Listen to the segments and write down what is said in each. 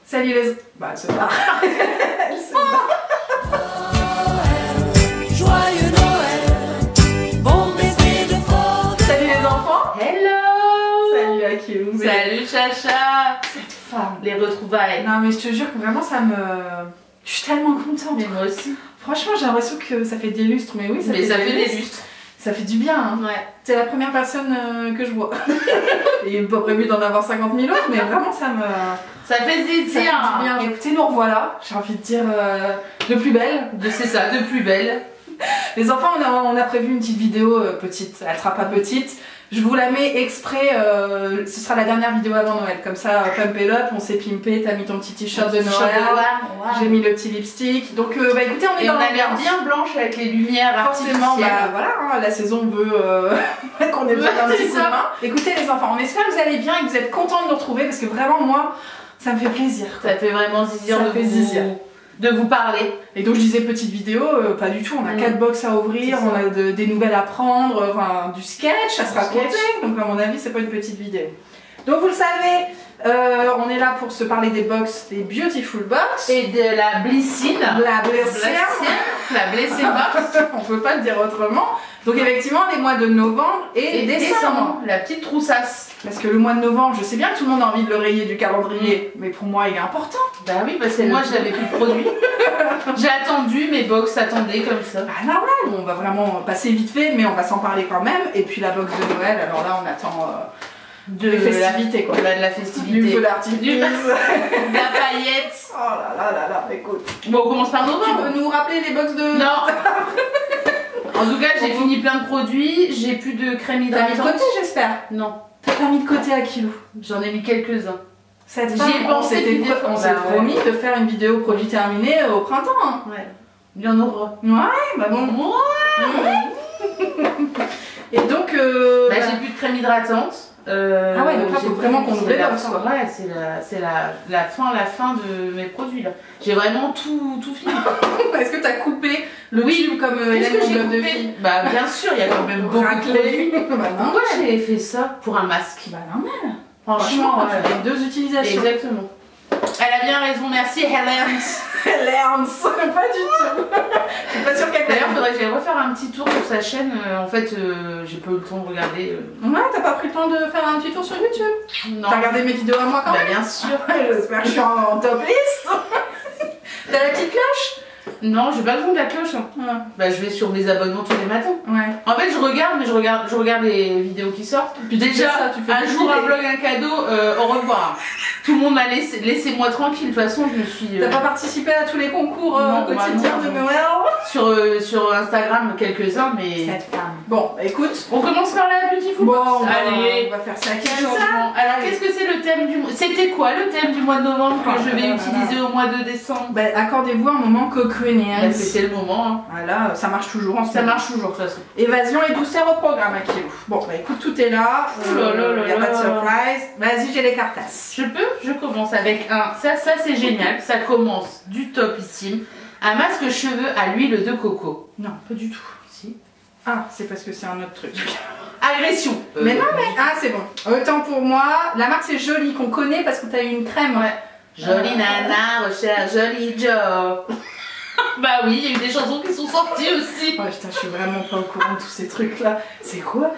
Salut les... Bah, elle se barre. Elle se barre. Joyeux Noël, bon baiser de fort. Salut les enfants. Hello. Salut Akilou. Salut Chacha. Cette femme. Les retrouvailles. Non mais je te jure que vraiment ça me... Je suis tellement contente. Mais moi aussi. Franchement j'ai l'impression que ça fait des lustres. Mais oui, ça Mais ça fait lustres. des lustres. Ça fait du bien. Hein. Ouais. T'es la première personne que je vois. Il n'est pas prévu d'en avoir 50 000 autres, mais vraiment ça me... Ça fait Ça fait du zizir. bien. Écoutez, nous revoilà. J'ai envie de dire de plus belle. C'est ça, de plus belle. Les enfants, on a prévu une petite vidéo petite. Elle sera pas petite. Je vous la mets exprès. Ce sera la dernière vidéo avant Noël. Comme ça, pump it up, on s'est pimpé. T'as mis ton petit t-shirt de Noël. J'ai mis le petit lipstick. Donc, bah écoutez, on est Et dans on a l'air l'ambiance. bien blanche avec les lumières Forcément, artificielles. bah voilà, hein, la saison veut qu'on ait besoin d'un Ouais, petit c'est coup de ça. main. Écoutez les enfants, on espère que vous allez bien et que vous êtes contents de nous retrouver parce que vraiment moi, ça me fait plaisir. Ça fait vraiment zizir Ça de fait vous... zizir. de vous parler. Et donc je disais petite vidéo, pas du tout, on a 4 box à ouvrir, C'est ça. on a des nouvelles à prendre, enfin du sketch à se Du raconter, sketch. donc à mon avis c'est pas une petite vidéo. Donc vous le savez, on est là pour se parler des box, des Beautiful Box. Et de la blissine. La blessure. La blessée box. On peut pas le dire autrement. Donc effectivement les mois de novembre et décembre. La petite troussasse. Parce que le mois de novembre, je sais bien que tout le monde a envie de le rayer du calendrier, mais pour moi il est important. Bah oui, parce que moi je n'avais plus de produit. J'ai attendu, mes box attendaient comme ça. Ah normal, on va vraiment passer vite fait, mais on va s'en parler quand même. Et puis la box de Noël, alors là on attend De les festivités quoi. De la Du festivité. feu d'artifice. De la paillette. Oh là là là là, écoute. Bon, on commence par Tu novembre. veux nous rappeler les box de... Non. En tout cas, j'ai fini plein de produits. J'ai plus de crème T'as mis de hydratante. côté j'espère. Non, T'as pas mis de côté à Kilo. j'en ai mis quelques-uns. Cette J'y femme, ai pensé on s'est bah ouais. promis de faire une vidéo produit terminé au printemps. Hein. Ouais. Il y en aura. Ouais, bah bon. Et donc... Bah, j'ai plus de crème hydratante. Ah ouais, donc là, faut vraiment qu'on oublie la la fin. fin. Ouais, c'est la fin de mes produits là. J'ai vraiment tout fini. Est-ce que t'as coupé le Oui. tube comme Qu'est-ce Hélène que j'ai Mondov de coupé fille? Bah bien sûr, il y a quand même beaucoup de produits. Bah non. Pourquoi j'ai fait ça pour un masque? Bah normal. Franchement, Franchement, ouais. tu fais 2 utilisations. Exactement. Elle a bien raison, merci Hélène. Lance, pas du tout. Je suis pas sûre qu'elle D'ailleurs, connaisse. faudrait que j'aille refaire un petit tour sur sa chaîne. En fait, j'ai pas eu le temps de regarder. Ouais, t'as pas pris le temps de faire un petit tour sur YouTube? Non. T'as regardé mes vidéos à moi quand Bah même? bien sûr. J'espère que je suis en top liste. T'as la petite cloche? Non, j'ai pas le temps de la cloche. Hein. Ouais. Bah je vais sur mes abonnements tous les matins. Ouais. En fait, je regarde, mais je regarde les vidéos qui sortent. Puis tu Déjà, fais ça, tu fais un des jour un idées. blog, un cadeau, au revoir. Tout le monde m'a laissé, laissez-moi tranquille. De toute façon, je me suis T'as pas participé à tous les concours non, quotidiens bah de non. Noël? sur Instagram quelques-uns, mais femme. Bon, bah, écoute. on commence par la Beautiful Bon, Box. on Allez. va faire ça. Quel Quel changement. Alors, qu'est-ce que c'est le thème du mois? C'était quoi le thème du mois de novembre que je vais utiliser au mois de décembre? Bah, accordez-vous un moment cocooning. Bah, c'était le moment. Hein. Voilà, ça marche toujours en ce Ça moment. marche toujours de toute façon. Évasion et douceur au programme, Akilou. Bon, bah écoute, tout est là. Oh là là là y a pas de là. surprise. Vas-y, j'ai les cartasses. Je commence avec un. Ça c'est génial. Ça commence du topissime. Un masque cheveux à l'huile de coco. Non, pas du tout. Si. Ah, c'est parce que c'est un autre truc. Agression. Mais non, mais. Ah, c'est bon. Autant pour moi. La marque, c'est Jolie, qu'on connaît parce que t'as eu une crème. Ouais. Jolie nana recherche joli Joe. Bah oui, il y a eu des chansons qui sont sorties aussi. Ouais, putain, je suis vraiment pas au courant de tous ces trucs-là. C'est quoi?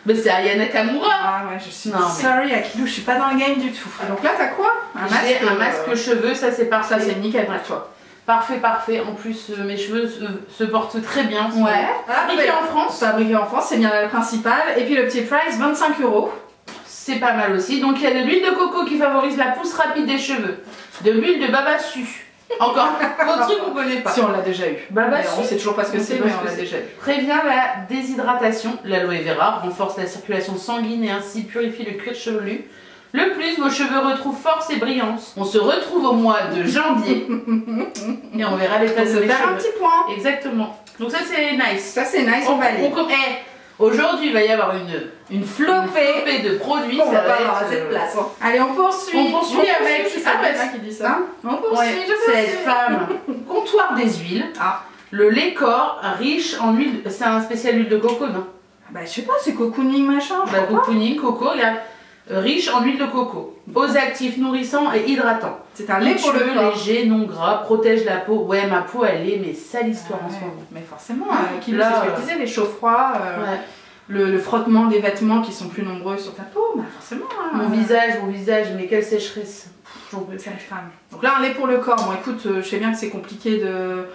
Mais c'est Aya Nakamura. Ah, ouais, je suis Non, mais- sorry, Akilou, je suis pas dans le game du tout. Donc là, t'as quoi? J'ai un masque cheveux, ça c'est parfait. Ça, c'est nickel pour toi. Parfait, parfait. En plus, mes cheveux se portent très bien. Sont Ouais. fabriqués en France. Fabriqué en France, c'est bien le principal. Et puis le petit price, 25 €. C'est pas mal aussi. Donc il y a de l'huile de coco qui favorise la pousse rapide des cheveux. De l'huile de babassu. Encore un truc qu'on connaît pas. Si, on l'a déjà eu. Babassu. On sait toujours pas ce que On c'est, sait pas mais ce on que l'a c'est. déjà eu. Prévient la déshydratation. L'aloe vera renforce la circulation sanguine et ainsi purifie le cuir chevelu. Le plus, vos cheveux retrouvent force et brillance. On se retrouve au mois de janvier. Et on verra les On traces de se mes faire un cheveux. petit point. Exactement. Donc ça c'est nice. Ça, c'est nice, on valide. Aujourd'hui il va y avoir une flopée. de produits. On va ça pas va avoir être, assez de place. Allez, on poursuit. On poursuit avec- C'est Ah, bah, Sabrina qui dit ça. hein On poursuit, Ouais, je cette poursuis. femme. Comptoir des huiles. Ah. Le lait corps riche en huile. C'est un spécial huile de coco, non? Bah, je sais pas, c'est cocooning machin. Bah, cocooning, coco, regarde. Riche en huile de coco. Aux actifs nourrissants et hydratants. C'est un lait pour le corps. Léger, non gras, protège la peau. Ouais, ma peau, elle est, mais sale histoire en ce moment. Mais forcément, Là, là, c'est ce que je disais, les chauds froids, Ouais. le frottement des vêtements qui sont plus nombreux sur ta peau, bah forcément. Mon visage, mais quelle sécheresse. J'en peux C'est une femme. Donc là, un lait pour le corps. Bon, écoute, je sais bien que c'est compliqué de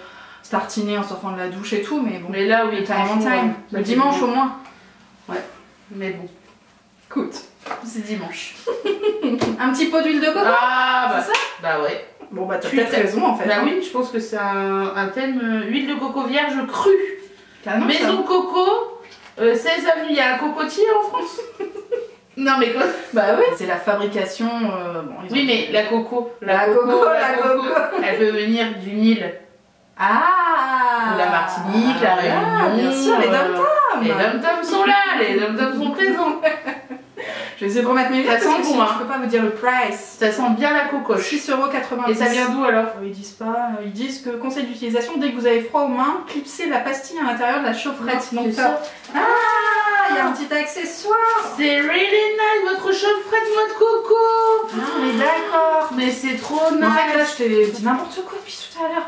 se tartiner en sortant de la douche et tout, mais bon. Mais là, oui, time on franchement, time. ça Le fait dimanche du au moins. bien. Mais bon, Écoute, c'est dimanche. un petit pot d'huile de coco. Ah, bah C'est ça. Bah ouais. Bon, bah t'as Tu peut-être t'as- raison en fait. Bah hein. oui, je pense que c'est un thème huile de coco vierge crue. Carrément, Maison Coco, 16 avenue, il y a un cocotier en France. Non mais quoi? Bah oui, c'est la fabrication. Bon, ils ont- Oui mais la coco, La coco. elle peut venir du Nil, Ah la Martinique, la Réunion. Bien sûr, les dom-toms. Les dom-toms sont là, les dom-toms sont présents. Je vais essayer de remettre mes Ça lunettes sent parce que bon, sinon hein. je peux pas vous dire le price. Ça sent bien la cocoche. 6,90 €. Et ça vient d'où alors? Ils disent pas. Ils disent que conseil d'utilisation, dès que vous avez froid aux mains, clipsez la pastille à l'intérieur de la chaufferette. Non, Donc c'est ça. Ah, il y a un petit accessoire. C'est really nice, votre chaufferette noix de coco. Ah, on est d'accord. Mais c'est trop nice. En fait, là, je t'ai dit n'importe quoi depuis tout à l'heure.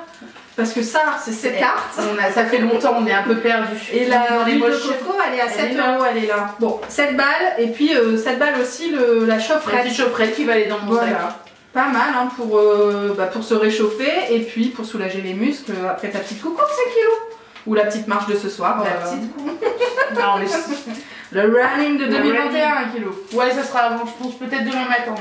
Parce que ça, c'est cette carte. Ça fait longtemps, on est un peu perdu. Et la dans les huile de moches. coco, elle est à 7 est là. €, elle est là. Bon, 7 balles, et puis 7 balles aussi la La chaufferette. petite chaufferette qui va aller dans mon sac. Voilà. Pas mal hein, pour se réchauffer, et puis pour soulager les muscles après ta petite coucou de 5 kilos. Ou la petite marche de ce soir. La petite Non, mais Le running de Le 2021 kilo. ouais, ça sera avant, je pense peut-être demain matin.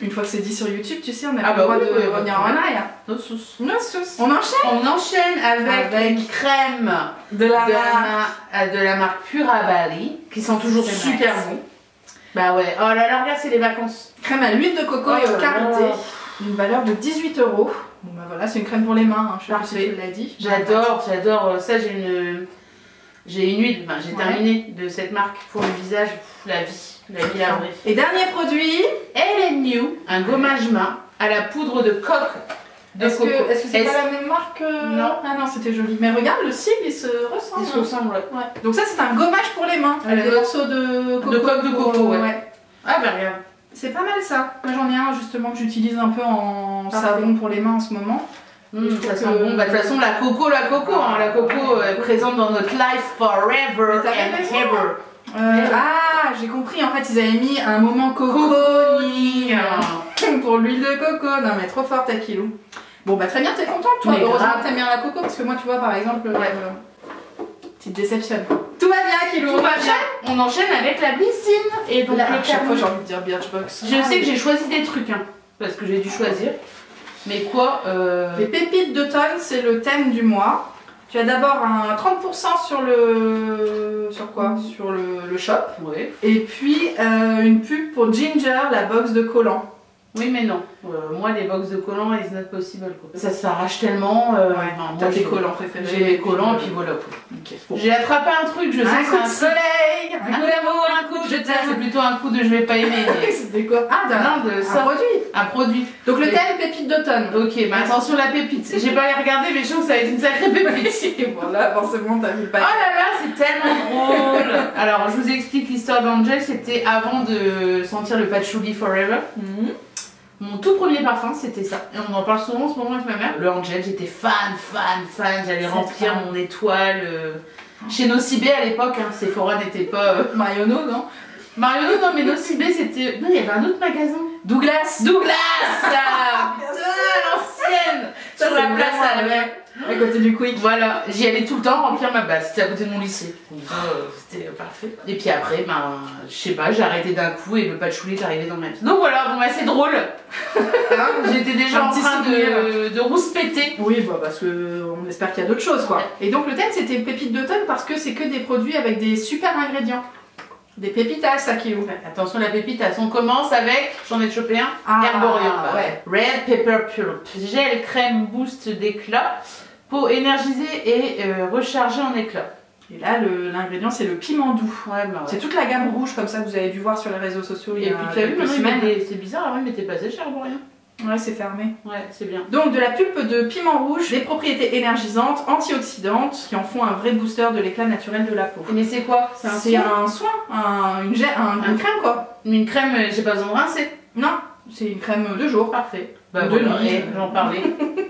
Une fois que c'est dit sur YouTube, tu sais, on a Ah le bah droit oui, de oui, revenir bah, en arrière. Nos sauces. On enchaîne On enchaîne avec une crème de la marque. de la marque Pura Bali, qui sent toujours C'est super nice. bon. Bah ouais, oh là là, regarde, c'est les vacances. Crème à l'huile de coco Oh et là au karité. là. D'une valeur de 18 €. Bon bah voilà, c'est une crème pour les mains, hein. Je sais pas si Parfait. tu l'as dit. J'adore ça, j'ai une huile, enfin, j'ai Ouais. terminé de cette marque pour le visage, la vie à vrai. Et dernier produit. Elle est new, un gommage main à la poudre de coque de Est-ce coco. que c'est Est-ce- pas la même marque Non. Ah non, c'était joli. Mais regarde, le sigle, il se ressemble. Ils se ressemblent, ouais. Ouais. Donc ça, c'est un gommage pour les mains. Avec Ouais. des morceaux de coco. De coque de coco, pour- ouais. Ah bah regarde. C'est pas mal ça. Moi, j'en ai un justement que j'utilise un peu en Parfait. savon pour les mains en ce moment. Je trouve Ça que- sent bon. Bah, de toute façon, la coco, hein. La coco présente dans notre life forever Mais t'avais and raison. ever. Ah, j'ai compris. En fait, ils avaient mis un moment cocooning pour l'huile de coco. Non, mais trop fort, ta kilou. Bon, bah très bien, t'es contente, toi. Mais Heureusement grave. que t'aimes bien la coco, parce que moi, tu vois, par exemple, Ouais. tu te déceptionnes. Tout va bien, kilou. Tout va bien. On enchaîne avec la glycine. Et donc Là, le à chaque fois, carnet. j'ai envie de dire Birchbox. Je sais que j'ai choisi des trucs, hein, parce que j'ai dû choisir. Mais quoi Les pépites d'automne, c'est le thème du mois. Tu as d'abord un 30% sur le... Sur quoi? Sur le shop. Ouais. Et puis une pub pour Ginger, la box de collants. Oui, mais non. Moi, les box de collants, it's not possible. Quoi. Ça s'arrache tellement. Enfin, T'as moi, tes j'ai- collants préférés. J'ai les collants, et puis voilà. Quoi. J'ai attrapé un truc, je sais Un que coup de c'est soleil, un coup d'amour, un coup de je t'aime. C'est plutôt un coup de je vais pas aimer. mais C'était quoi? Ah, Non, de un ça. produit. Un produit. Donc le Mais- thème pépite d'automne. Ok, mais attention la pépite. J'ai pas les regarder, mais je sens que ça va être une sacrée pépite. Et voilà, forcément, t'as vu le Oh paquet. là là, c'est tellement drôle. Alors, je vous explique l'histoire d'Angel. C'était avant de sentir le patchouli Forever. Mon tout premier parfum, c'était ça. Et on en parle souvent en ce moment avec ma mère. Le Angel, j'étais fan. J'allais C'est remplir fan. mon étoile. Chez Nocibé à l'époque, hein, Sephora n'était pas. Marionneau, non? Marionneau, non, mais Nocibé c'était. Non, il y avait un autre magasin. Douglas. Douglas ah, Bien l'ancienne Ça, sur c'est la place vraiment à vrai. À côté du Quick. Voilà, j'y allais tout le temps remplir ma base, c'était à côté de mon lycée. Donc ça, c'était parfait. Et puis après, ben, je sais pas, j'ai arrêté d'un coup et le patchouli est arrivé dans ma vie. Donc voilà, bon bah c'est drôle. Hein, j'étais déjà Un en petit train souvenir. de rouspéter. Oui, bah parce que on espère qu'il y a d'autres choses, quoi. Et donc le thème, c'était pépites d'automne parce que c'est que des produits avec des super ingrédients. Des pépitas, ça qui ouvre. Attention la pépite, on commence avec, j'en ai chopé un, Ah, Herborium. Bah, ouais. Red Pepper Pulp. Gel crème boost d'éclat. Peau énergisée et rechargée en éclat. Et là, l'ingrédient, c'est le piment doux. Ouais, bah ouais. C'est toute la gamme rouge, comme ça, que vous avez dû voir sur les réseaux sociaux il y Et a puis tu as vu, quelques maintenant, semaines. c'est bizarre, avant il m'était passé chez Herborium. Ouais, c'est fermé. Ouais, c'est bien. Donc de la pulpe de piment rouge, des propriétés énergisantes, antioxydantes, qui en font un vrai booster de l'éclat naturel de la peau. Mais c'est quoi? C'est un soin, une crème quoi. Une crème, j'ai pas besoin de rincer. Non, C'est une crème de jour. Parfait. Bah De voilà, nuit. j'en parlais.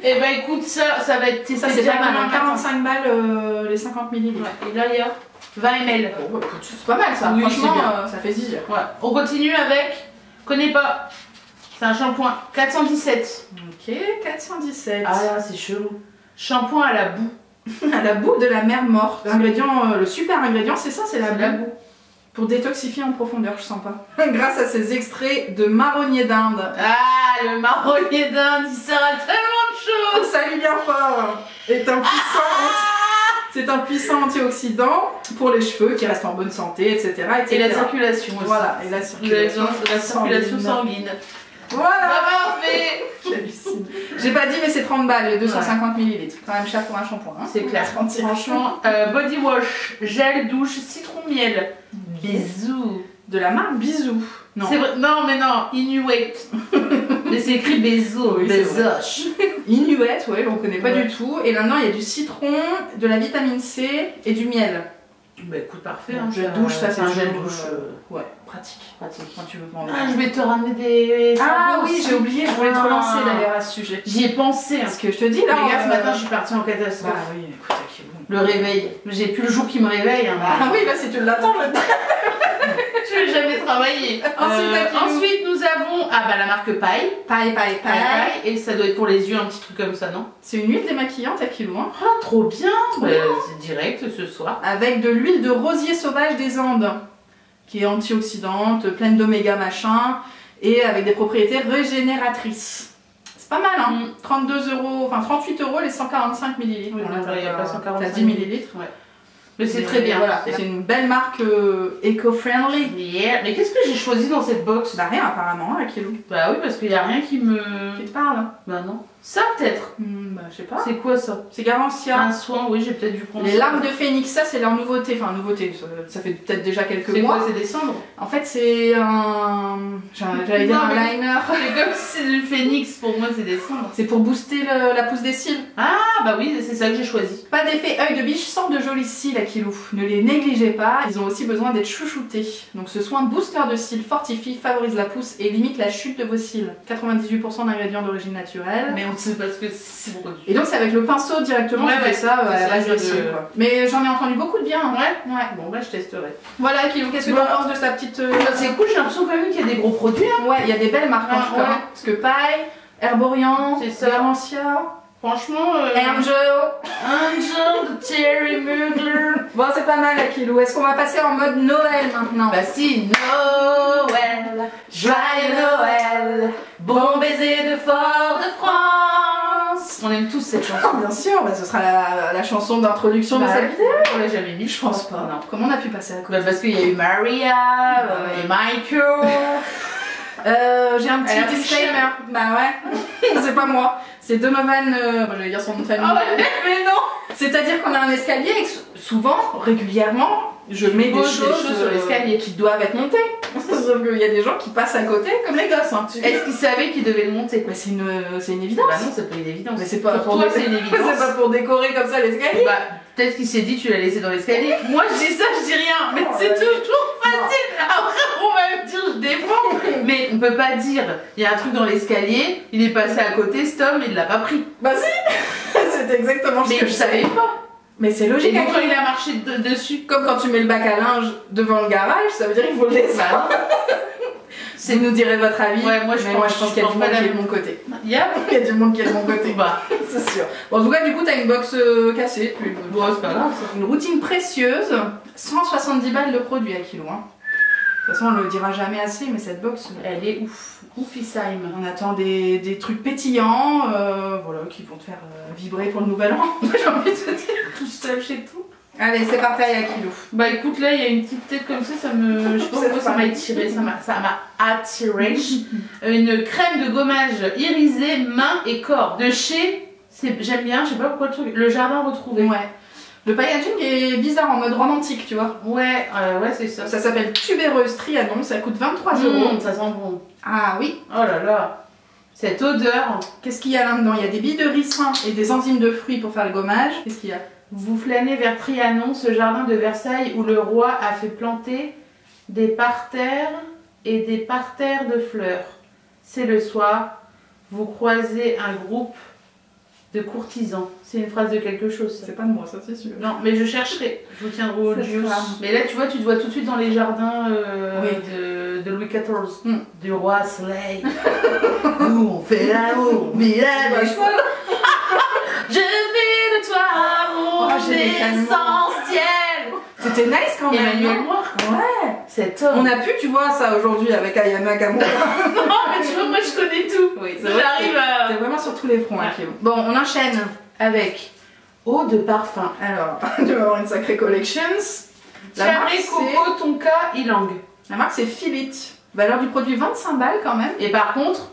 Et bah écoute, ça va être testé. Ça c'est pas mal, hein, directement. 45 balles les 50 ml. Ouais. Et là il y a 20 ml. Bon, bah, écoute, c'est pas mal ça, Oui, franchement, c'est bien. ça fait zizir. Ouais. On continue avec, connais pas, c'est un shampoing 417. Ok, 417. Ah là c'est chelou. Shampoing à la boue. À la boue de la mer morte. L'ingrédient, le super ingrédient, c'est ça, c'est la C'est boue. la boue. Pour détoxifier en profondeur, je sens pas. Grâce à ces extraits de marronnier d'Inde. Ah, le marronnier d'Inde, il sert à tellement de choses. Salut bien fort est un puissant, c'est un puissant antioxydant pour les cheveux qui restent en bonne santé, etc. Et la circulation aussi. Voilà, et la circulation, La circulation sanguine. Voilà, Parfait. j'hallucine. J'ai pas dit, mais c'est 30 balles, les 250 ml. Quand même cher pour un shampoing. Hein. C'est clair. On va se mentir. Franchement, body wash, gel douche, citron miel. Bisous. De la marque Bisou. Non. C'est vrai. Non, mais non, Inuit. Mais c'est écrit bisous. Oui, c'est Besoche. Inuit, ouais, on connaît pas Ouais. du tout. Et là-dedans, il y a du citron, de la vitamine C et du miel. Bah écoute, parfait. Un gel douche, ça c'est un un gel toujours, douche. Ouais, pratique. Pratique. Quand tu veux prendre. Ah, je vais te ramener des. Ah savons oui, aussi. j'ai oublié, je voulais te Ah. relancer d'ailleurs à ce sujet. J'y ai pensé. Hein. Parce que je te dis là. Les gars, ce matin, je suis partie en catastrophe. Bah oui, écoute, ok, bon. Le réveil. J'ai plus le jour qui me réveille. Hein. Ah oui, là, si tu l'attends, là. Je vais jamais travailler. Ensuite, nous avons la marque Paille. Paille. Et ça doit être pour les yeux, un petit truc comme ça, non? C'est une huile démaquillante à kilo, hein. Ah, trop bien. Trop bien. C'est direct ce soir. Avec de l'huile de rosier sauvage des Andes, qui est antioxydante, pleine d'oméga machin, et avec des propriétés régénératrices. C'est pas mal, hein. 32 €, enfin 38 € les 145 ml. Oui, Bon, là, il y a pas 145 t'as 10 ml. Ouais. Mais c'est très bien. Voilà, c'est une belle marque éco-friendly. Yeah. Mais qu'est-ce que j'ai choisi dans cette box? Bah rien apparemment, à kilo. Bah oui, parce qu'il n'y a rien qui me. Qui te parle? Bah non. Ça peut-être. Bah je sais pas. C'est quoi ça? C'est Garantia. Un soin, oui, j'ai peut-être dû prendre. Les ça. larmes de phénix, ça c'est leur nouveauté, enfin nouveauté, ça fait peut-être déjà quelques C'est mois. quoi? C'est des cendres? En fait c'est un... J'allais dire Non, un mais- liner. C'est comme si c'est du phénix, pour moi c'est des cendres. C'est pour booster la pousse des cils. Ah bah oui, c'est ça que j'ai choisi. Pas d'effet œil de biche sans de jolis cils à kilo. Ne les négligez pas, ils ont aussi besoin d'être chouchoutés. Donc ce soin booster de cils fortifie, favorise la pousse et limite la chute de vos cils. 98% d'ingrédients d'origine naturelle. Mais on sait pas ce que c'est pour produit. Et donc c'est avec le pinceau directement Ouais, que je ouais, fais ça à c'est la base ça, des cils, de- quoi. Mais j'en ai entendu beaucoup de bien. Hein. Ouais. Ouais. Bon bah je testerai. Voilà Kilo, qu'est-ce que Bah, tu penses de sa petite... C'est cool, j'ai l'impression quand même qu'il y a des gros produits. Hein. Ouais, il y a des belles marques en Ah, tout cas. ouais. Parce que Paille, Herborian, C'est ça. Garantia, Franchement, Angel. Angel de Terry Mugler. Bon, c'est pas mal à Kilo. Est-ce qu'on va passer en mode Noël maintenant? Bah si, Noël, joyeux Noël, bon baiser de Fort-de-France. On aime tous cette chanson. Bien sûr, bah, ce sera la chanson d'introduction de Bah, cette vidéo. on l'a jamais mis, Je pense pas. Non. Comment on a pu passer à côté? Bah parce qu'il y a eu Maria, et Michael. J'ai un petit Elle a disclaimer. Bah ouais, c'est pas moi. C'est Donovan, j'allais dire son nom de famille. Ah ouais, mais non. C'est-à-dire qu'on a un escalier et que souvent, régulièrement, je mets des poses choses sur l'escalier qui doivent être montées. Sauf qu'il y a des gens qui passent à côté comme les gosses. Hein. Est-ce qu'il savait qu'il devait le monter? Mais c'est une évidence. Bah non, c'est pas une évidence. Mais c'est pas pour toi, c'est une c'est évidence. pas pour décorer comme ça l'escalier. Bah, peut-être qu'il s'est dit tu l'as laissé dans l'escalier. Moi je dis ça, je dis rien. Mais Oh, c'est ouais. toujours facile. Après on va me dire je défends. Mais on peut pas dire il y a un truc dans l'escalier, il est passé à côté, cet homme, il l'a pas pris. Bah si. C'est exactement ce Mais que je savais pas. Mais c'est Et logique. donc hein. quand il a marché dessus. Comme quand tu mets le bac à linge devant le garage, ça veut dire qu'il faut le laisser. Bah Vous nous direz votre avis. Ouais, moi, je Mais pense- moi je pense je qu'il y a pense du pas monde qui est la- de mon côté. il y a. Il y a du monde qui est de mon côté. Bah, C'est sûr. Bon, en tout cas, du coup, t'as une box cassée. bon, c'est pas grave. Une routine précieuse, 170 balles de produits à kilo. Hein. De toute façon, on le dira jamais assez, mais cette box, Elle est ouf. Oufissime. on attend des trucs pétillants, voilà, qui vont te faire vibrer pour le nouvel an. J'ai envie de te dire, tout seul chez tout. Allez, c'est parti à kilo. Bah écoute, là il y a une petite tête comme ça me. Je sais pas pourquoi ça m'a attiré, ça m'a attiré. Une crème de gommage irisée, main et corps. De chez. J'aime bien, je sais pas pourquoi le truc. Le jardin retrouvé. Ouais. Le packaging est bizarre, en mode romantique, tu vois. Ouais, ouais, c'est ça. Ça s'appelle Tubéreuse Trianon, ça coûte 23 €. Ça sent bon. Ah oui. Oh là là. Cette odeur. Qu'est-ce qu'il y a là-dedans? Il y a des billes de ricin et des enzymes de fruits pour faire le gommage. Qu'est-ce qu'il y a? Vous flânez vers Trianon, ce jardin de Versailles où le roi a fait planter des parterres et des parterres de fleurs. c'est le soir, vous croisez un groupe de courtisans. C'est une phrase de quelque chose, ça. C'est pas de moi, ça c'est sûr. Non, mais je chercherai. Je vous tiendrai au Cette juice. femme. Mais là, tu vois, tu te vois tout de suite dans les jardins Oui. de Louis XIV. Mm. Du roi Soleil. Nous, on fait l'amour, on vit la Ouais, vie. Je fais de toi mon Oh, j'ai des calmants. essentiel. C'était nice quand même. Emmanuel non Noir. Ouais. Cet homme. On a pu, tu vois, ça aujourd'hui avec Ayana Kamura. Non, mais tu vois, moi, je connais tout. Oui, J'arrive à... C'est vraiment sur tous les fronts, Ouais. Akilou. Bon, on enchaîne. Avec eau de parfum. Alors, tu vas avoir une sacrée collections. La marque, Tiare, c'est- coco, tonka, ylang. La marque, c'est Philips. Valeur du produit 25 balles quand même. Et par contre,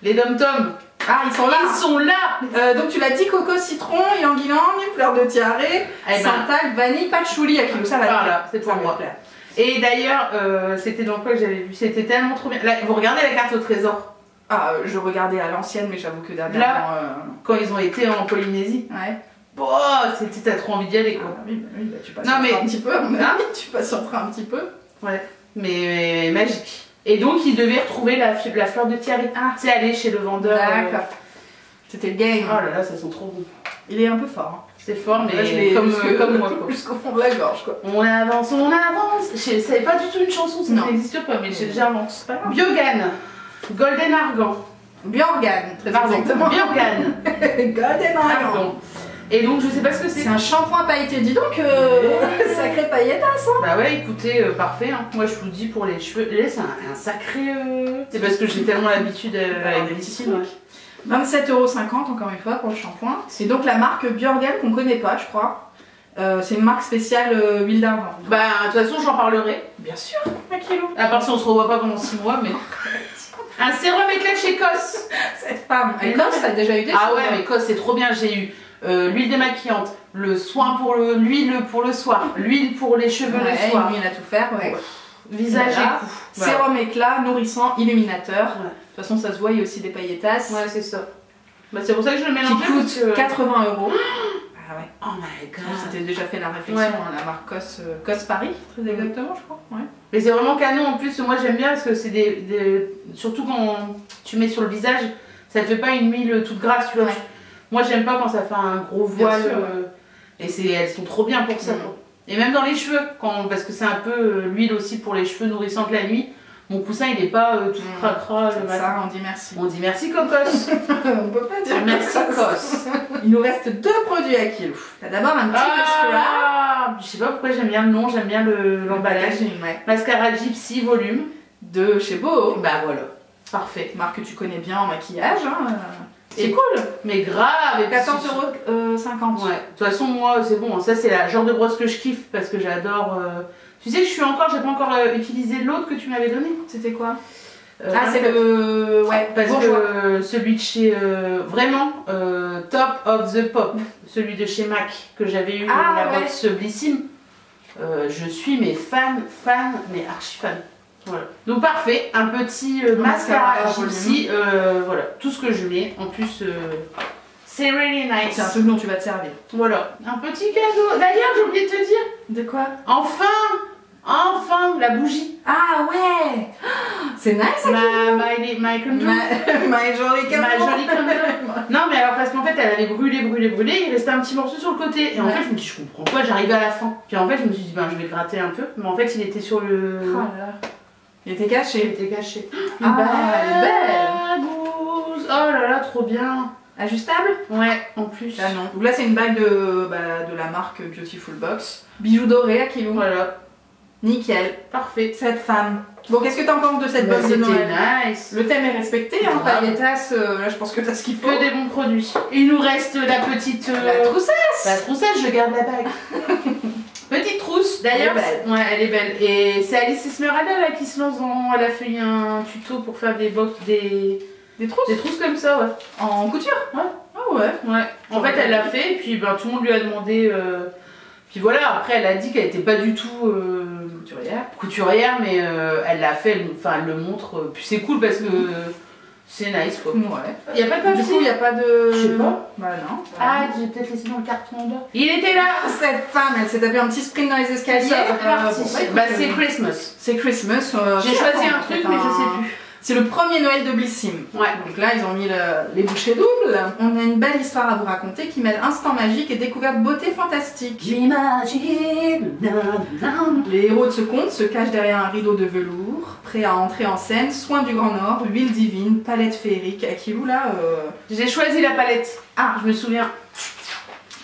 les dom-toms, Ah, ils sont là. ils sont là. Donc tu l'as dit, coco, citron, ylang-ylang, fleur de tiare, ben. santal, vanille, patchouli, Akilou. Ça va te Voilà, plaire. c'est pour Ça va te moi. plaire. Et d'ailleurs, c'était dans quoi que j'avais vu? C'était tellement trop bien. Là, vous regardez la carte au trésor Ah, je regardais à l'ancienne, mais j'avoue que dernièrement... quand ils ont été en Polynésie. Ouais. Bon, t'as trop envie d'y aller quoi. Ah, oui, bah, tu Non, patienteras mais- un petit peu, à mon Hein avis, tu patienteras un petit peu. Ouais. Mais magique. Et donc, ils devaient retrouver la fleur de tiare. Ah. C'est aller chez le vendeur. D'accord. C'était le game. Oh là là, ça sent trop bon. Il est un peu fort. C'est fort, mais Là, je l'ai comme moi quoi. jusqu'au fond de la gorge, quoi. On avance, on avance. Je savais pas du tout une chanson, ça Non. n'existe pas, mais j'ai déjà inventé. C'est pas grave. Biogan, Golden Argan. Bjorgan, très Pardon, exactement. Biogan. Golden Argan. Pardon. Et donc, je sais pas ce que c'est. C'est un shampoing pailleté. Dis donc, sacré paillettasse, hein. Bah ouais, écoutez, parfait. Hein. Moi, je vous le dis pour les cheveux. Là, c'est un sacré. C'est parce que j'ai tellement l'habitude avec des piscines. Ouais. 27,50€ encore une fois pour le shampoing. C'est donc la marque Bjorgan qu'on connaît pas, je crois. C'est une marque spéciale huile d'argan. Bah, de toute façon, j'en parlerai. Bien sûr, un kilo. À part si on se revoit pas pendant 6 mois, mais. Un sérum éclat chez Cos. Cette femme, elle Cos, t'as déjà eu des Ah choses, ouais, hein. mais Cos, c'est trop bien. J'ai eu l'huile démaquillante, le soin pour l'huile pour le soir, l'huile pour les cheveux Ouais, le soir. il y en a tout faire, ouais. Visage Voilà. et cou. Voilà. Sérum éclat, nourrissant, illuminateur. Ouais. De toute façon, ça se voit, il y a aussi des pailletasses. Ouais, c'est ça. Bah, c'est pour ça que je le Qui mélange. coûte 80€. Ah ouais. Oh my god. On s'était déjà fait la réflexion, Ouais. hein, la marque Cos Paris, très exactement, je crois. Ouais. Mais c'est vraiment canon en plus, moi j'aime bien parce que c'est surtout quand tu mets sur le visage, ça te fait pas une huile toute grasse, tu vois. Ouais. Moi j'aime pas quand ça fait un gros Bien voile. sûr, Et elles sont trop bien pour ça. Mm. Quoi. Et même dans les cheveux, parce que c'est un peu l'huile aussi pour les cheveux nourrissantes la nuit. Mon coussin il est pas tout Mm. cracra le matin. Ça, on dit merci. On dit merci Cocos. On peut pas dire Merci Cos. Cos. Il nous reste 2 produits à kilo. T'as d'abord un petit mascara. Ah, je sais pas pourquoi j'aime bien le nom, j'aime bien l'emballage. Ouais. Mascara Gypsy volume. De chez Boho. Bah voilà, parfait. Marque que tu connais bien en maquillage. Hein. C'est Et- cool. Mais grave. et puis 14,50€. Ouais, de toute façon, moi, c'est bon. Ça, c'est la genre de brosse que je kiffe parce que j'adore. Tu sais que j'ai pas encore utilisé l'autre que tu m'avais donné. C'était quoi Euh, Ah, c'est le. Ouais, Parce bourgeois. que celui de chez. Vraiment, Top of the Pop, celui de chez MAC que j'avais eu Ah, la ouais. box Blissim. Je suis mais fan, mais archi fan. Voilà. Donc parfait, un petit mascara Mascara Gypsy, voilà, tout ce que je mets. En plus, c'est really nice. C'est un truc dont tu vas te servir. Voilà, un petit cadeau. D'ailleurs, j'ai oublié de te dire, De quoi enfin, la bougie. Ah ouais. C'est nice ça. My candle. Ma jolie Ma candle. jolie candle. Non, mais alors parce qu'en fait, elle avait brûlé, il restait un petit morceau sur le côté. Et en Ouais. fait, je me dis, je comprends pas, j'arrivais à la fin. Puis en fait, je me suis dit, ben, je vais gratter un peu. Mais en fait, il était sur le. Oh là là. Il était Il caché. était caché. Ah, elle est belle. Bagouze. Oh là là, trop bien. Ajustable. Ouais, en plus. Là non. Donc là c'est une bague de la marque Beautiful Box. Bijoux dorés à kilo. Voilà, Nickel. parfait. Cette femme. Bon, qu'est-ce que t'en penses de cette Bah, box de c'était Noël? nice. Le thème est respecté, hein, Grave. pailletas, là je pense que t'as ce qu'il faut. Que des bons produits. Il nous reste la petite. La troussesse. La troussette, je garde la bague. Petite trousse, d'ailleurs. Elle est belle. Ouais, elle est belle. Et c'est Alice Esmeralda là qui se lance dans. Elle a fait un tuto pour faire des box, Des trousses des trousses comme ça, ouais. en couture. Ouais. Ah ouais. Ouais. En fait, elle l'a fait, et puis ben, tout le monde lui a demandé. Puis voilà, après, elle a dit qu'elle était pas du tout couturière, mais elle l'a fait, elle le montre. Puis c'est cool parce que c'est nice quoi. Ouais. Il y a pas de papier. Du coup, il n'y a pas de. Je sais pas. Bah non. Ah, j'ai peut-être laissé dans le carton en bas. Il était là. Cette femme, elle s'est tapée un petit sprint dans les escaliers. Ça, c'est parti. Bon, Bah, écoute, c'est Christmas. c'est Christmas. J'ai choisi un truc, mais je sais plus. C'est le premier Noël de Blissim. Ouais. Donc là, ils ont mis les bouchées doubles. On a une belle histoire à vous raconter qui mêle instant magique et découverte beauté fantastique. J'imagine. Les héros de ce conte se cachent derrière un rideau de velours, prêts à entrer en scène. Soins du Grand Nord, huile divine, palette féerique. Akilou là. J'ai choisi la palette. Ah, Je me souviens.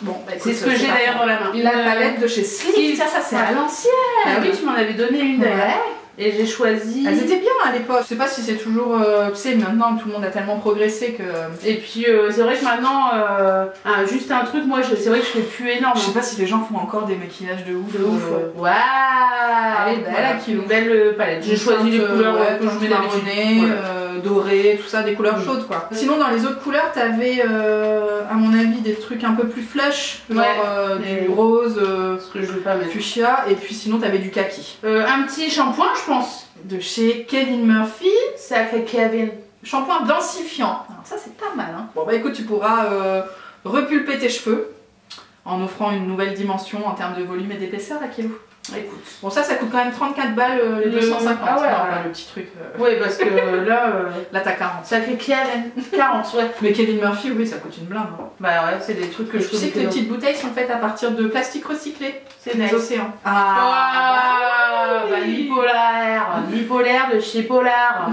bon, bah, C'est ce que j'ai d'ailleurs dans la main. La palette de chez Sleek. Ça c'est à l'ancienne. Ah oui, tu m'en avais donné une d'ailleurs. Ouais. Et j'ai choisi. Elles étaient bien à l'époque. Je sais pas si c'est toujours. Tu sais, maintenant tout le monde a tellement progressé que. Et puis c'est vrai que maintenant, juste un truc, moi c'est vrai que je fais plus énorme. Je sais pas si les gens font encore des maquillages de ouf. De ouf. Waouh. Elle est belle, Voilà, Akilou. une belle palette. J'ai choisi les couleurs que je mets d'habitude. marronnées, Voilà. dorées, tout ça, des couleurs chaudes quoi. Sinon dans les autres couleurs, t'avais à mon avis des trucs un peu plus flush, genre Ouais. du rose, Ce que je veux pas mettre. fuchsia, et puis sinon t'avais du kaki. Un petit shampoing, je pense. De chez Kevin Murphy, Ça fait Kevin. shampoing densifiant. Alors ça c'est pas mal hein. Bon bah écoute, tu pourras repulper tes cheveux en offrant une nouvelle dimension en termes de volume et d'épaisseur Akilou. Écoute. Bon ça coûte quand même 34 balles les Le- 250. Ah ouais, Non, ouais. pas le petit truc. Oui, parce que là, Là t'as 40. ça fait Kevin. 40, ouais. Mais Kevin Murphy, oui, ça coûte une blinde. Hein. Bah ouais, c'est des trucs que je Tu sais connais que les pas. petites bouteilles sont faites à partir de plastique recyclé. C'est des nice. océans. Ah, bah, Nipolaire. Nipolaire de chez Polar.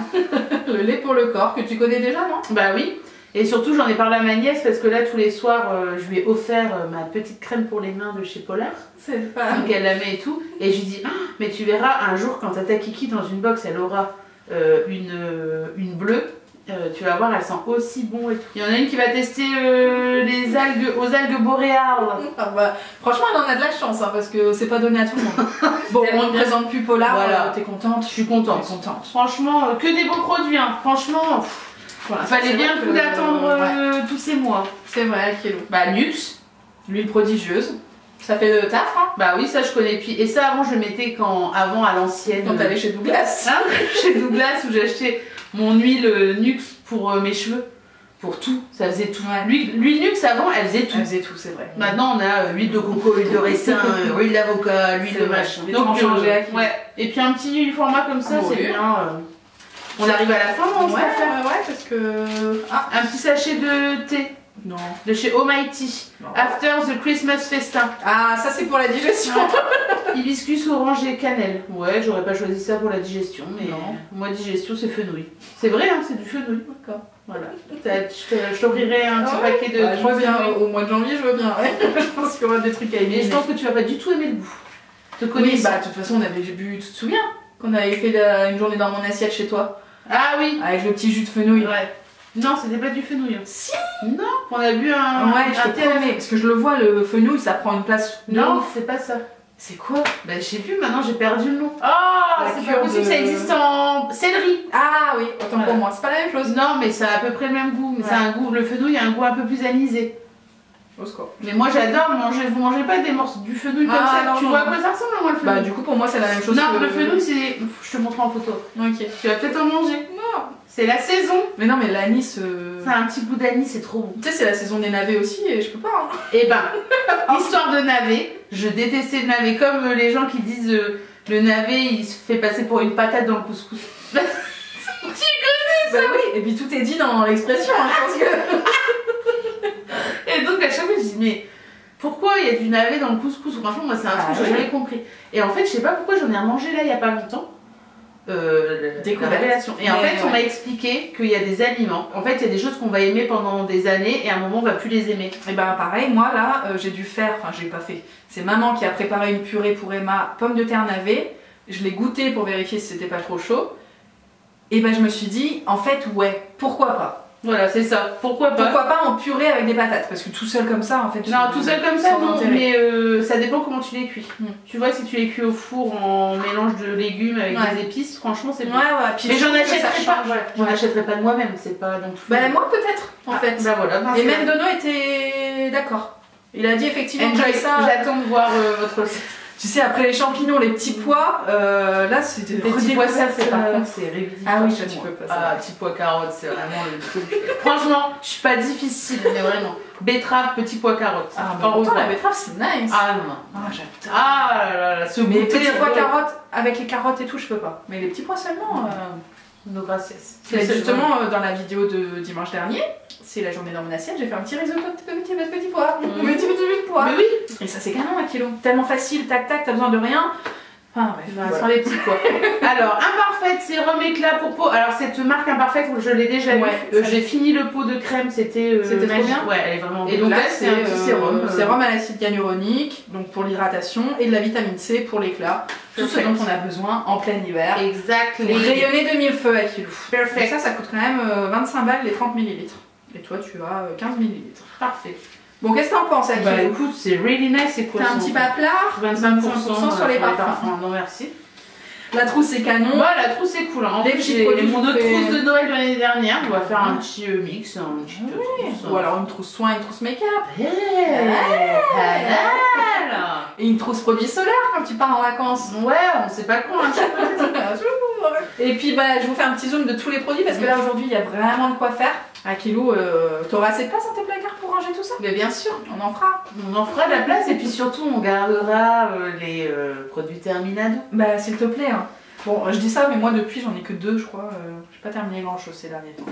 Le lait pour le corps que tu connais déjà, non? Bah oui. Et surtout, j'en ai parlé à ma nièce parce que là, tous les soirs, je lui ai offert ma petite crème pour les mains de chez Polar. C'est pas. Donc elle la met et tout. Et je lui dis, ah, mais tu verras, un jour, quand Tata Kiki, dans une box, elle aura une bleue. Tu vas voir, elle sent aussi bon et tout. Il y en a une qui va tester les algues aux algues boréales. Ah bah, franchement, elle en a de la chance hein, parce que c'est pas donné à tout le monde. Bon, tellement on ne bien. présente plus Polar, Voilà. t'es contente? Je suis contente. T'es contente. Franchement, que des beaux produits. Hein. Franchement, Voilà, fallait c'est bien vrai le coup que- d'attendre ouais, tous ces mois. c'est vrai, Kilo. Bah, Nux. L'huile prodigieuse. Ça fait le taf, hein? Bah oui, ça je connais. Puis, et ça, avant, je le mettais avant à l'ancienne. Quand t'allais chez Douglas. Hein, chez Douglas où j'ai acheté mon huile Nux pour mes cheveux. Pour tout, ça faisait tout. Ouais. L'huile Nux avant, elle faisait tout. Elle faisait tout, c'est vrai. Maintenant, on a huile de coco, huile de raisin, huile d'avocat, l'huile C'est de vrai. machin. Les transchanger à qui. ouais. Et puis un petit format comme ça, Ah, c'est oui. bien. On arrive à la fin, non, Ouais, ouais, parce que. Ah, Un petit sachet de thé non. de chez Almighty. Non. After the Christmas Festin. Ah, ça c'est pour la digestion. Hibiscus, orange et cannelle. Ouais, j'aurais pas choisi ça pour la digestion, mais Non. moi, digestion, c'est fenouil. C'est vrai, hein, c'est du fenouil. D'accord. Voilà. Je t'offrirai un petit paquet de. Ouais, je vois du bien, fenouil. au mois de janvier, je veux bien. Ouais. Je pense qu'il y aura des trucs à aimer. Et je pense que tu vas pas du tout aimer le goût. Te Oui, connaissant. bah de toute façon, on avait bu, tu te souviens qu'on avait fait une journée dans mon assiette chez toi Ah oui. avec le petit jus de fenouil. Ouais. Non, c'était pas du fenouil. Hein. Si. Non, on a bu un. Ouais, je un te thé à la promets, parce que je le vois, le fenouil, ça prend une place. de Non, ouf. c'est pas ça. C'est quoi? Bah, je sais plus, maintenant j'ai perdu le nom. Ah, La c'est cure pas possible, de- ça existe en céleri. Ah oui, autant Voilà. pour moi, c'est pas la même chose. Non, mais ça a à peu près le même goût. Mais Ouais. c'est un goût, le fenouil a un goût un peu plus anisé. Au score. Mais moi j'adore manger. Vous mangez pas des morceaux du fenouil comme Ah, ça? non, Tu non. vois à quoi ça ressemble, moi, le fenouil? Bah du coup, pour moi, c'est la même chose. Non, que le fenouil, c'est. Je te montre en photo. Ok. Tu vas peut-être en manger. Non. C'est la saison. Mais non, mais l'anis. Ça a un petit goût d'anis, c'est trop bon. Tu sais, c'est la saison des navets aussi et je peux pas. Hein. Et ben, histoire de navet, je détestais le navet. Comme les gens qui disent le navet, il se fait passer pour une patate dans le couscous. Bah oui, et puis tout est dit dans l'expression, hein, je pense que. Et donc à chaque fois, je dis, mais pourquoi il y a du navet dans le couscous? Franchement, moi, c'est un truc que j'ai oui. jamais compris. Et en fait, je sais pas pourquoi j'en ai remangé là il y a pas longtemps. La Découverte. révélation. Et en Mais fait, on ouais. m'a expliqué qu'il y a des aliments. En fait, il y a des choses qu'on va aimer pendant des années et à un moment, on va plus les aimer. Et ben pareil, moi là, j'ai dû faire, enfin j'ai pas fait. C'est maman qui a préparé une purée pour Emma, pommes de terre navet. Je l'ai goûté pour vérifier si c'était pas trop chaud. Et ben je me suis dit, en fait ouais, pourquoi pas? Voilà, c'est ça. Pourquoi pas? Pourquoi pas en purée avec des patates? Parce que tout seul comme ça, en fait. Non, tout seul comme ça, sans non, intérêt. mais ça dépend comment tu les cuis. Mm. Tu vois, si tu les cuis au four en mélange de légumes avec Ouais. des épices, franchement, c'est Ouais, bon. ouais, puis Mais je j'en trouve que ça achèterai pas. change. Voilà. J'en Ouais. achèterai pas de moi-même, c'est pas donc. Bah moi peut-être, en Ah, fait. Bah voilà. Et même Dono était d'accord. Il a dit effectivement Enjoy. que ça. J'attends de voir votre recette. Tu sais, après les champignons, les petits pois, là c'était Les petits pois, ça, c'est par euh, contre, c'est révidique. Ah oui, chez ça, tu moi. peux pas, ça. Ah, petits pois carottes, c'est vraiment le truc. Franchement, je suis pas difficile, mais vraiment. Betterave, petits pois carottes. Ah, Pas bah pourtant, rose. la betterave c'est nice. Ah non. Ah, j'adore. Ah là là là, ce Mais goûter. petits pois carottes, avec les carottes et tout, je peux pas. Mais les petits pois seulement. nos gracias. Mais justement, dans la vidéo de dimanche dernier, c'est la journée dans mon assiette, j'ai fait un petit risotto de petits pois. Petit pois. Mais oui. Et ça c'est canon 1 kilo. Tellement facile, tac tac, t'as besoin de rien. Enfin bref, Voilà. Sans les petits pois. Alors, Imparfaite sérum éclat pour peau. Alors, cette marque Imparfaite, je l'ai déjà Ouais, eu. ça- J'ai fini le pot de crème, c'était C'était trop magique. bien. Ouais, elle est vraiment Et donc là, c'est un petit sérum. sérum à l'acide hyaluronique, donc pour l'hydratation, et de la vitamine C pour l'éclat. Tout ce Perfect. dont on a besoin en plein hiver. Exactement. Pour rayonner de mille feux à kilo. Et Perfect. ça coûte quand même 25 balles les 30 ml. Et toi, tu as 15 ml. Parfait. Bon, qu'est-ce que t'en penses, Akilo? Bah écoute, c'est really nice, c'est quoi T'as un petit paplard, 25% sur les parfums. Non, merci. La trousse, c'est canon. Bah, la trousse, c'est cool. En Les plus, petits j'ai produits mon autre fait- trousse de Noël de l'année dernière. On va faire un petit mix, un petit trousse. Ou alors une trousse soin, une trousse make-up. Pas mal. Et une trousse produit solaire quand tu pars en vacances. Ouais, on sait pas quoi. Et puis bah, je vous fais un petit zoom de tous les produits parce que là aujourd'hui il y a vraiment de quoi faire. Akilou, t'auras assez de place dans tes placards pour ranger tout ça? Mais bien sûr, On en fera. on en fera de la place et puis surtout on gardera les produits Terminado. Bah s'il te plaît. Hein. Bon, je dis ça, mais moi depuis j'en ai que 2 je crois. J'ai pas terminé grand chose ces derniers temps.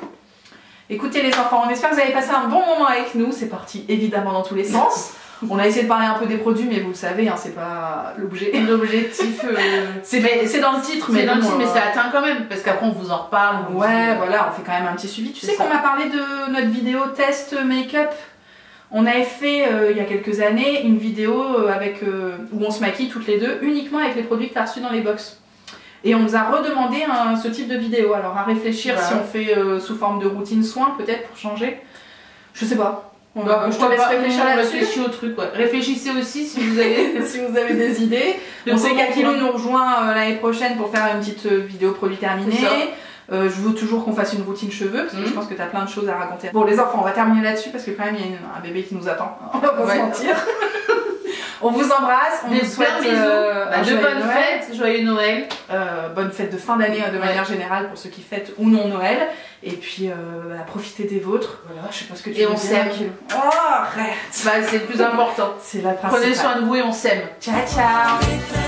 Écoutez les enfants, on espère que vous avez passé un bon moment avec nous. C'est parti évidemment dans tous les sens. On a essayé de parler un peu des produits, mais vous le savez, hein, c'est pas l'objet. L'objectif, C'est dans le titre, mais bon, mais ça atteint quand même parce qu'après on vous en reparle. on vous Ouais, dit, voilà, on fait quand même un petit suivi. Tu C'est sais ça. qu'on m'a parlé de notre vidéo test make-up. On avait fait il y a quelques années une vidéo où on se maquille toutes les deux uniquement avec les produits que tu as reçus dans les box. Et on nous a redemandé ce type de vidéo. Alors à réfléchir Voilà. si on fait sous forme de routine soin peut-être pour changer. Je sais pas. Je te pourquoi laisse pas, réfléchir on là-dessus. réfléchit au truc, ouais. Réfléchissez aussi si vous avez. Si vous avez des idées. De On sait comment qu'Akilo on- nous rejoint l'année prochaine pour faire une petite vidéo produit terminée. C'est ça. Je veux toujours qu'on fasse une routine cheveux parce que Mhm. je pense que tu as plein de choses à raconter. Bon les enfants, on va terminer là-dessus parce que quand même il y a un bébé qui nous attend. On va pas se Ouais. mentir. On vous embrasse, on Des vous souhaite bisous, un de joyeux bonnes Noël. fêtes, joyeux Noël. Bonne fête de fin d'année de manière générale pour ceux qui fêtent ou non Noël. Et puis profitez des vôtres. Voilà, je sais pas ce que tu Et veux on dire, s'aime. Akilo. Oh arrête. Bah, c'est le plus important. C'est la principale. Prenez soin de vous et on s'aime. Ciao ciao. Éclat